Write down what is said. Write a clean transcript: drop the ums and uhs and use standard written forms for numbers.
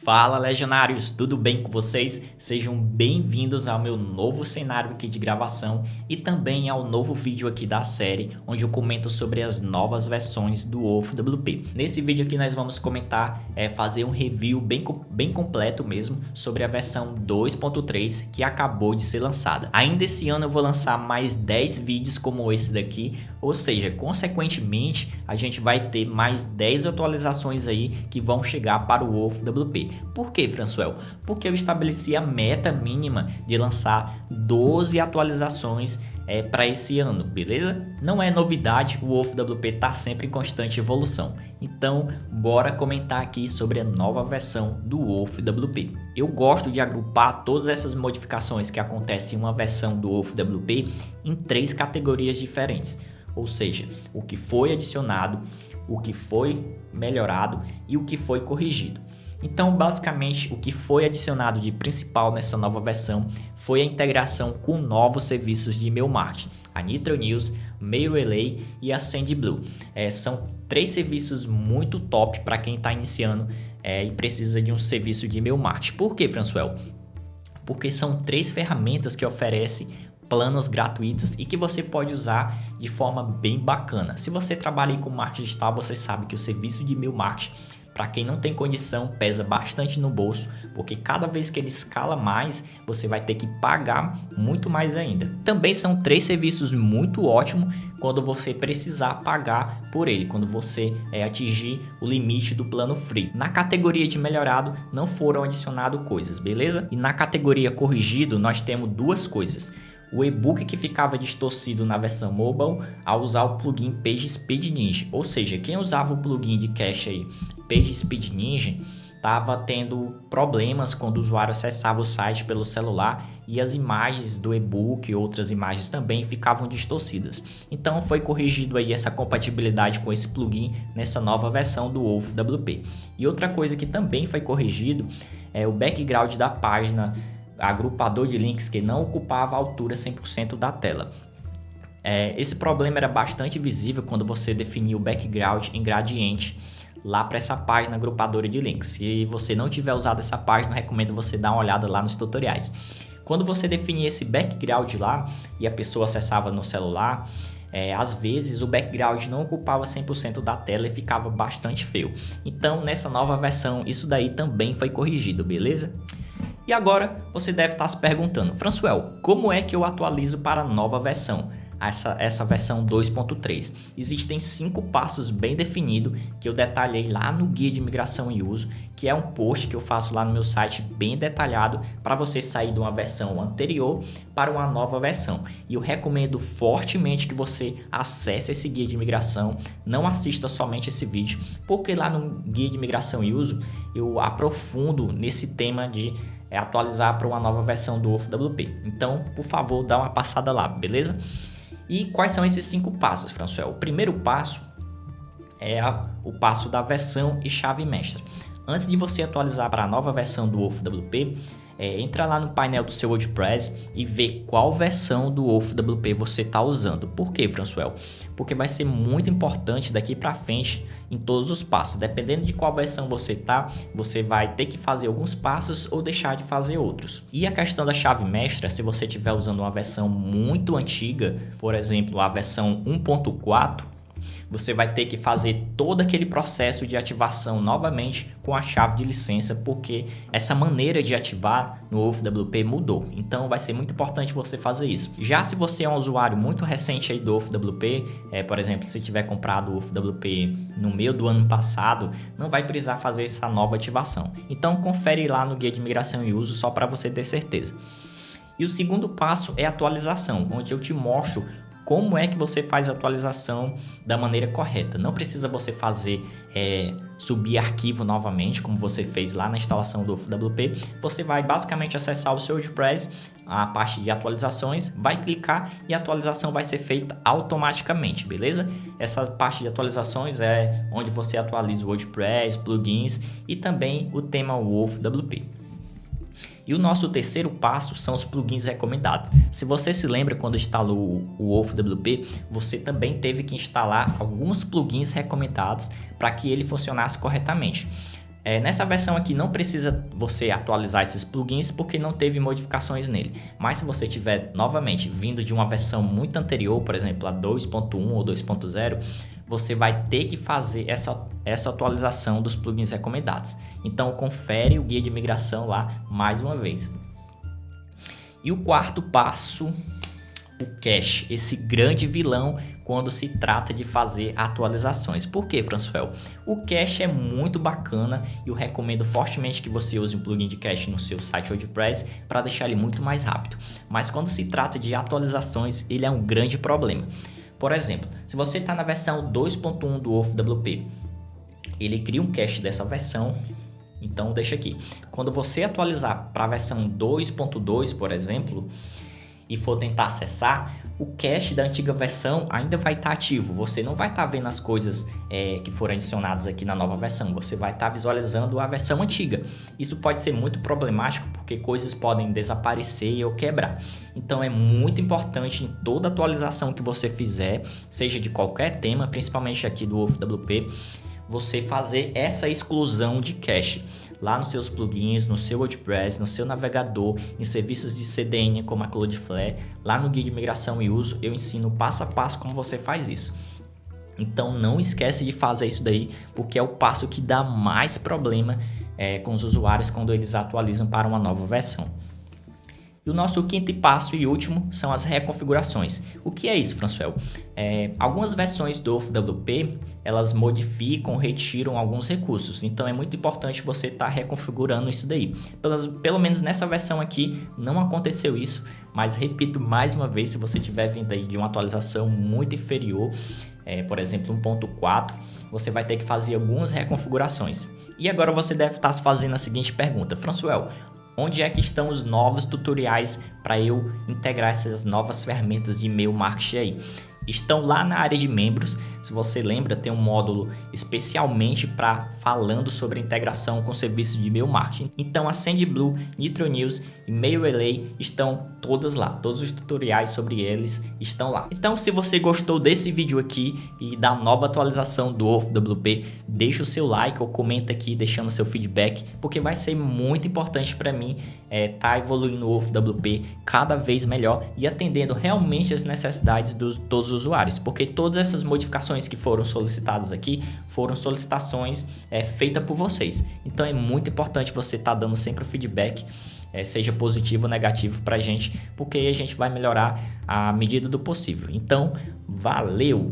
Fala, legionários, tudo bem com vocês? Sejam bem-vindos ao meu novo cenário aqui de gravação e também ao novo vídeo aqui da série, onde eu comento sobre as novas versões do WolfWP. Nesse vídeo aqui nós vamos comentar, fazer um review bem completo mesmo sobre a versão 2.3 que acabou de ser lançada. Ainda esse ano eu vou lançar mais 10 vídeos como esse daqui, ou seja, consequentemente a gente vai ter mais 10 atualizações aí que vão chegar para o WolfWP. Por que, Françoel? Porque eu estabeleci a meta mínima de lançar 12 atualizações para esse ano, beleza? Não é novidade, o WolfWP está sempre em constante evolução. Então, bora comentar aqui sobre a nova versão do WolfWP. Eu gosto de agrupar todas essas modificações que acontecem em uma versão do WolfWP em 3 categorias diferentes. Ou seja, o que foi adicionado, o que foi melhorado e o que foi corrigido. Então, basicamente, o que foi adicionado de principal nessa nova versão foi a integração com novos serviços de e-mail marketing, a Nitro News, Mail Relay e a SendBlue. São 3 serviços muito top para quem está iniciando e precisa de um serviço de e-mail marketing. Por que, Françoel? Porque são 3 ferramentas que oferecem planos gratuitos e que você pode usar de forma bem bacana. Se você trabalha com marketing digital, você sabe que o serviço de e-mail marketing, para quem não tem condição, pesa bastante no bolso, porque cada vez que ele escala mais, você vai ter que pagar muito mais ainda. Também são 3 serviços muito ótimos quando você precisar pagar por ele, quando você atingir o limite do plano free. Na categoria de melhorado não foram adicionadas coisas, beleza? E na categoria corrigido nós temos 2 coisas. O e-book que ficava distorcido na versão mobile ao usar o plugin PageSpeed Ninja. Ou seja, quem usava o plugin de cache aí, PageSpeed Ninja, estava tendo problemas quando o usuário acessava o site pelo celular e as imagens do e-book e outras imagens também ficavam distorcidas. Então foi corrigido aí essa compatibilidade com esse plugin nessa nova versão do WolfWP. E outra coisa que também foi corrigido é o background da página, agrupador de links que não ocupava a altura 100% da tela. Esse problema era bastante visível quando você definia o background em gradiente lá para essa página agrupadora de links. Se você não tiver usado essa página, recomendo você dar uma olhada lá nos tutoriais. Quando você definia esse background lá e a pessoa acessava no celular, às vezes o background não ocupava 100% da tela e ficava bastante feio. Então nessa nova versão isso daí também foi corrigido, beleza? E agora você deve estar se perguntando, Françoel, como é que eu atualizo para a nova versão, essa versão 2.3? Existem 5 passos bem definidos que eu detalhei lá no Guia de Migração e Uso, que é um post que eu faço lá no meu site bem detalhado para você sair de uma versão anterior para uma nova versão. E eu recomendo fortemente que você acesse esse Guia de Migração, não assista somente esse vídeo, porque lá no Guia de Migração e Uso eu aprofundo nesse tema de atualizar para uma nova versão do WolfWP. Então, por favor, dá uma passada lá, beleza? E quais são esses 5 passos, Françoel? O primeiro passo é o passo da versão e chave mestra. Antes de você atualizar para a nova versão do WolfWP, entra lá no painel do seu WordPress e vê qual versão do WolfWP você está usando. Por quê, Françoel? Porque vai ser muito importante daqui para frente em todos os passos. Dependendo de qual versão você tá, você vai ter que fazer alguns passos ou deixar de fazer outros. E a questão da chave mestra, se você estiver usando uma versão muito antiga, por exemplo, a versão 1.4, você vai ter que fazer todo aquele processo de ativação novamente com a chave de licença, porque essa maneira de ativar no WolfWP mudou. Então vai ser muito importante você fazer isso. Já se você é um usuário muito recente aí do WolfWP, por exemplo, se tiver comprado o WolfWP no meio do ano passado, não vai precisar fazer essa nova ativação. Então confere lá no Guia de Migração e Uso só para você ter certeza. E o segundo passo é a atualização, onde eu te mostro como é que você faz a atualização da maneira correta. Não precisa você fazer subir arquivo novamente, como você fez lá na instalação do WolfWP. Você vai basicamente acessar o seu WordPress, a parte de atualizações, vai clicar e a atualização vai ser feita automaticamente, beleza? Essa parte de atualizações é onde você atualiza o WordPress, plugins e também o tema WolfWP. E o nosso terceiro passo são os plugins recomendados. Se você se lembra, quando instalou o WolfWP, você também teve que instalar alguns plugins recomendados para que ele funcionasse corretamente. Nessa versão aqui não precisa você atualizar esses plugins porque não teve modificações nele. Mas se você tiver novamente vindo de uma versão muito anterior, por exemplo a 2.1 ou 2.0, você vai ter que fazer essa atualização dos plugins recomendados. Então confere o guia de migração lá mais uma vez. E o quarto passo, o cache, esse grande vilão quando se trata de fazer atualizações. Por que, Françoel? O cache é muito bacana e eu recomendo fortemente que você use um plugin de cache no seu site WordPress para deixar ele muito mais rápido. Mas quando se trata de atualizações, ele é um grande problema. Por exemplo, se você está na versão 2.1 do OFWP, ele cria um cache dessa versão. Então deixa aqui, quando você atualizar para a versão 2.2, por exemplo, e for tentar acessar, o cache da antiga versão ainda vai estar ativo. Você não vai estar vendo as coisas que foram adicionadas aqui na nova versão. Você vai estar visualizando a versão antiga. Isso pode ser muito problemático porque coisas podem desaparecer ou quebrar. Então é muito importante em toda atualização que você fizer, seja de qualquer tema, principalmente aqui do OFWP, você fazer essa exclusão de cache lá nos seus plugins, no seu WordPress, no seu navegador, em serviços de CDN como a Cloudflare. Lá no guia de migração e uso eu ensino passo a passo como você faz isso. Então não esquece de fazer isso daí, porque é o passo que dá mais problema com os usuários quando eles atualizam para uma nova versão. E o nosso quinto passo e último são as reconfigurações. O que é isso, Françoel? Algumas versões do OFWP, elas modificam, retiram alguns recursos. Então é muito importante você estar reconfigurando isso daí. Pelo menos nessa versão aqui não aconteceu isso, mas repito mais uma vez, se você estiver vindo aí de uma atualização muito inferior, por exemplo 1.4, você vai ter que fazer algumas reconfigurações. E agora você deve estar se fazendo a seguinte pergunta: Françoel, onde é que estão os novos tutoriais para eu integrar essas novas ferramentas de e-mail marketing aí? Estão lá na área de membros. Se você lembra, tem um módulo especialmente para falando sobre a integração com serviços de e-mail marketing. Então a SendBlue, Nitro News e MailRelay estão todas lá. Todos os tutoriais sobre eles estão lá. Então se você gostou desse vídeo aqui e da nova atualização do OFWP, deixa o seu like ou comenta aqui deixando seu feedback, porque vai ser muito importante para mim tá evoluindo o OFWP cada vez melhor e atendendo realmente as necessidades de todos os usuários, porque todas essas modificações que foram solicitadas aqui foram solicitações feitas por vocês. Então é muito importante você estar dando sempre o feedback, seja positivo ou negativo para a gente, porque a gente vai melhorar à medida do possível. Então, valeu!